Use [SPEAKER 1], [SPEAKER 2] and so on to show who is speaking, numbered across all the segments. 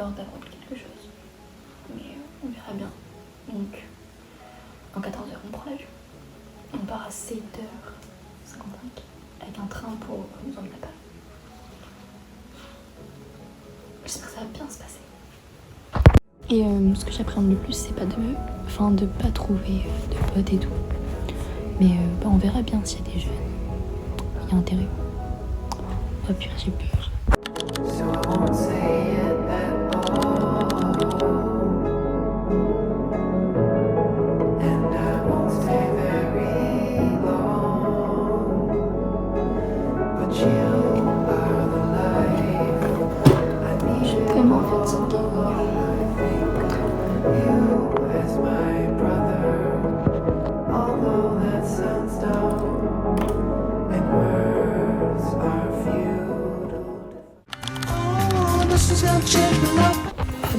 [SPEAKER 1] peur d'attendre quelque chose. Mais on verra bien. Donc, en 14h, on prend l'avion. On part à 7h55 avec un train pour nous emmener à Paris. J'espère que ça va bien se passer. Et ce que j'appréhende le plus, c'est pas de pas trouver de potes et tout. Mais on verra bien s'il y a des jeunes. Il y a intérêt. Oh purée, j'ai peur. Je suis vraiment fatiguée.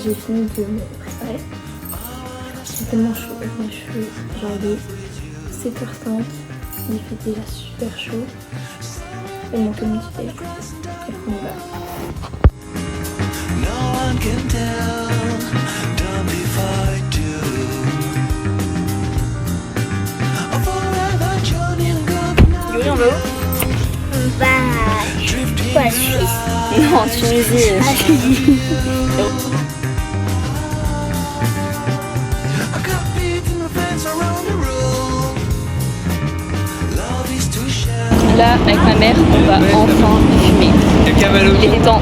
[SPEAKER 1] J'ai fini de me préparer. J'ai tellement chaud. Moi je suis genre de 7h05. Il fait déjà super chaud. Et mon petit thé. Et puis on va.
[SPEAKER 2] Yuri, on va où?
[SPEAKER 3] Bah, quoi, Suisse?
[SPEAKER 2] Non, Tunisie.
[SPEAKER 3] Ah, Tunisie.
[SPEAKER 2] Là, avec ma mère, on va enfin fumer. Il était temps.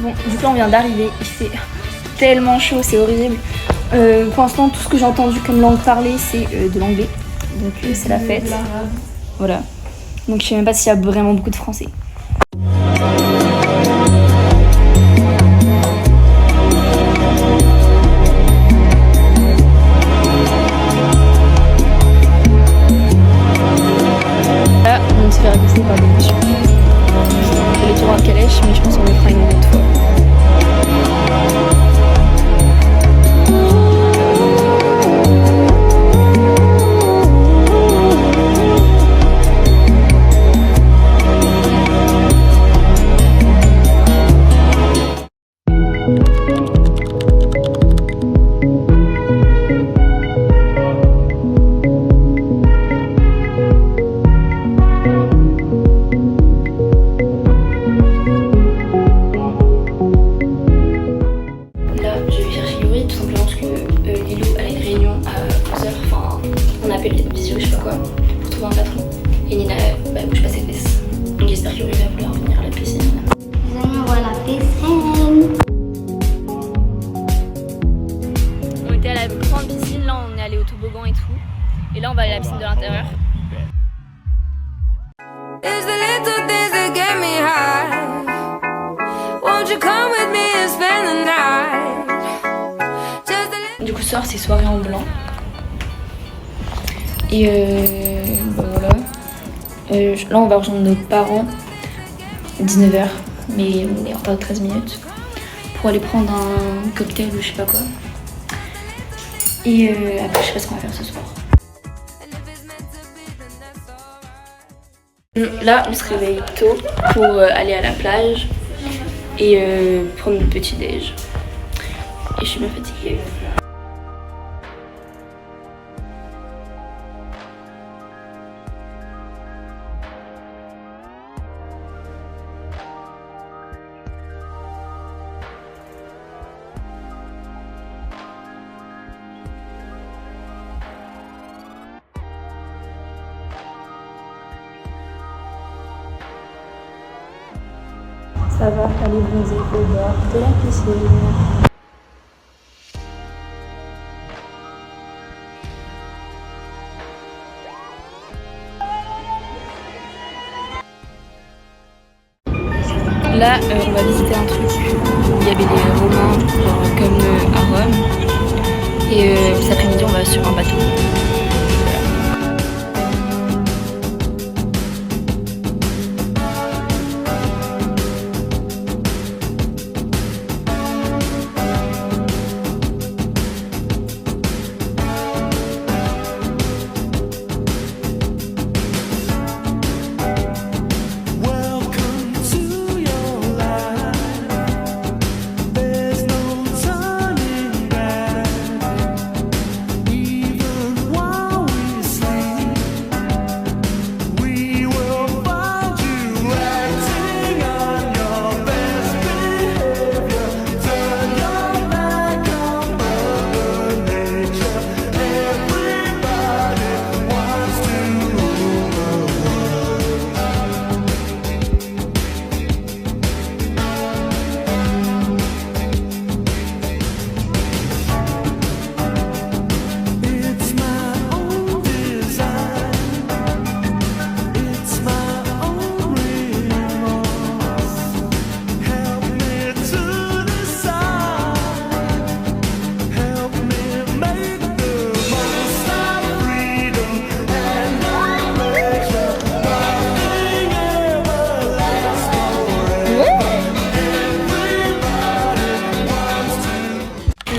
[SPEAKER 2] Bon, du coup on vient d'arriver, il fait tellement chaud, c'est horrible. Pour l'instant tout ce que j'ai entendu comme langue parlée c'est de l'anglais, donc c'est la fête. Voilà, donc je sais même pas s'il y a vraiment beaucoup de français. Là on se fait ravisser par des voitures. On fait le tour en calèche mais je pense qu'on le fera une autre fois. Et Nina, bouge pas ses fesses. Donc j'espère qu'il va vouloir venir à la piscine.
[SPEAKER 3] Venez voir la piscine.
[SPEAKER 2] On était à la grande piscine, là on est allé au toboggan et tout. Et là on va aller à la piscine de l'intérieur. Du coup ce soir c'est soirée en blanc. Et voilà. Là on va rejoindre nos parents 19h, mais on est en retard de 13 minutes pour aller prendre un cocktail ou je sais pas quoi. Et après je sais pas ce qu'on va faire ce soir. Là on se réveille tôt pour aller à la plage et prendre notre petit déj. Et je suis bien fatiguée.
[SPEAKER 1] Ça va aller bronzer au bord de la piscine. Là, on va visiter un truc où il y avait les Romains, genre comme à Rome. Et cet après-midi, on va sur un bateau.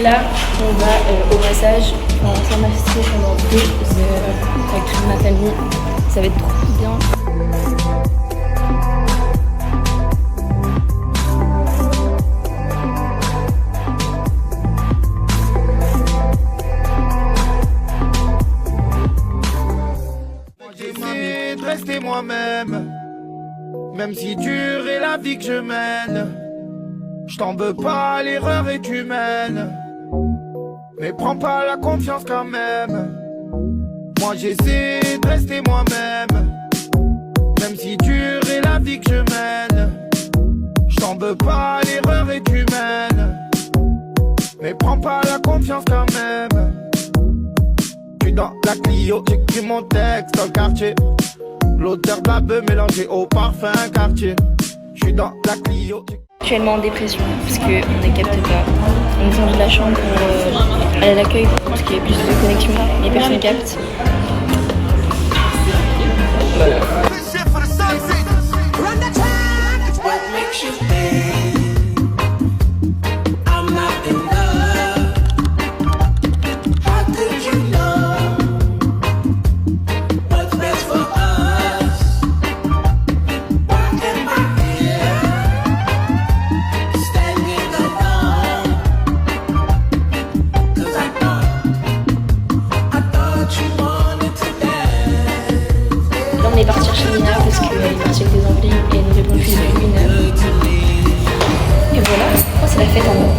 [SPEAKER 1] Là, on va au massage. On va masser pendant 2 heures avec toute ma famille. Ça va être trop bien.
[SPEAKER 4] J'essaie de rester moi-même, même si dure est la vie que je mène. Je t'en veux pas, l'erreur est humaine, mais prends pas la confiance quand même. Moi j'essaie de rester moi-même, même si dure est la vie que je mène. Je t'en veux pas, l'erreur est humaine, mais prends pas la confiance quand même. J'suis dans la Clio, j'écris mon texte dans le quartier. L'odeur de la beuh mélangée au parfum quartier. J'suis dans la Clio.
[SPEAKER 2] Actuellement en dépression parce qu'on ne capte pas. On nous a de la chambre pour aller à l'accueil parce qu'il y a plus de connexion, mais personne ne capte. Voilà. On est parti chercher Nina parce qu'elle est partie avec des envies et elle nous répond depuis 1 heure. Et voilà, oh, c'est la fête en haut.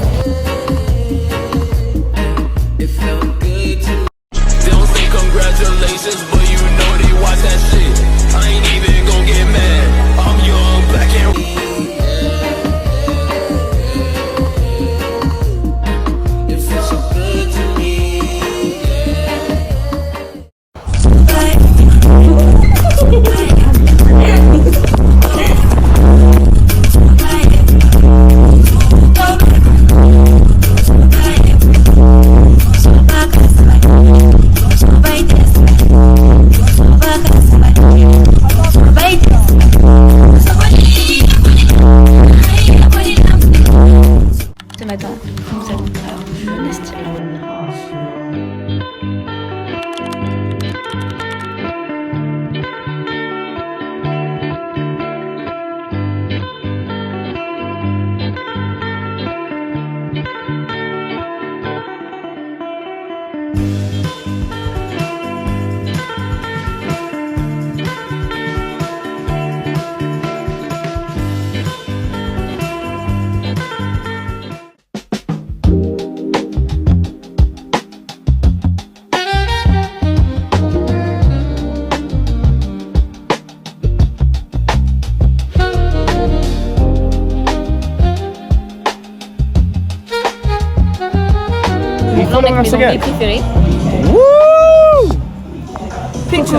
[SPEAKER 4] Tu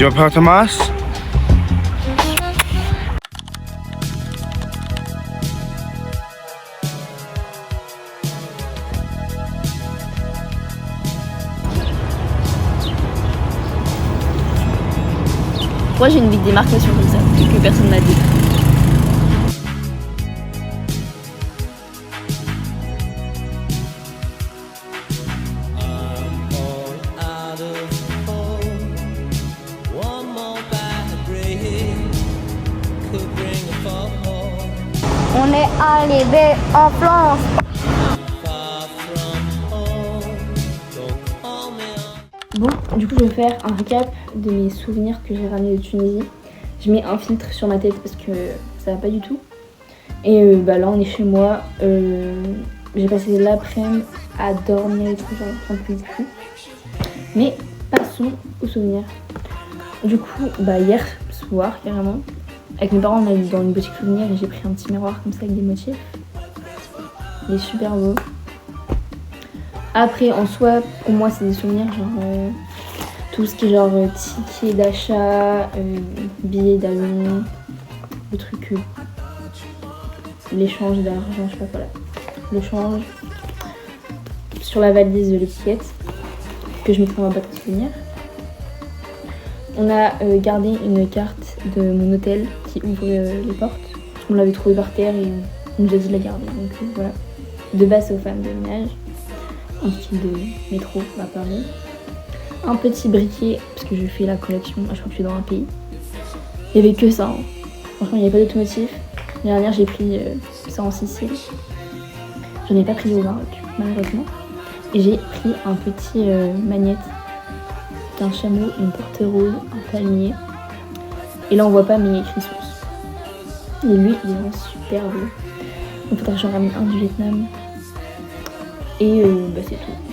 [SPEAKER 4] vas prendre Thomas?
[SPEAKER 2] Moi j'ai une big démarcation comme ça, que personne m'a dit.
[SPEAKER 3] On est arrivé en France.
[SPEAKER 2] Bon, du coup je vais faire un récap de mes souvenirs que j'ai ramenés de Tunisie. Je mets un filtre sur ma tête parce que ça va pas du tout. Et là on est chez moi. J'ai passé l'après-midi à dormir et tout, genre j'en pouvais plus. Mais passons aux souvenirs. Du coup, hier soir carrément, avec mes parents on est allé dans une boutique souvenir et j'ai pris un petit miroir comme ça avec des motifs. Il est super beau. Après en soi, pour moi c'est des souvenirs genre tout ce qui est genre tickets d'achat, billets d'avion, le truc, l'échange d'argent, je sais pas quoi là. Le change. Sur la valise de l'étiquette que je mettrai dans ma boîte à souvenirs. On a gardé une carte de mon hôtel qui ouvre les portes. On l'avait trouvée par terre et on nous a dit de la garder. Donc voilà. De base aux femmes de ménage. Un petit de métro à Paris. Un petit briquet, parce que je fais la collection à chaque fois que je suis dans un pays. Il n'y avait que ça. Hein. Franchement, il n'y avait pas d'autres motifs. L'année dernière, j'ai pris ça en Sicile. J'en ai pas pris au Maroc, malheureusement. Et j'ai pris un petit magnète d'un chameau, une porte rose, un palmier. Et là, on voit pas, mais il y a écrit sauce. Et lui, il est vraiment super beau. Donc, il faudra que j'en ramène un du Vietnam. Et c'est tout.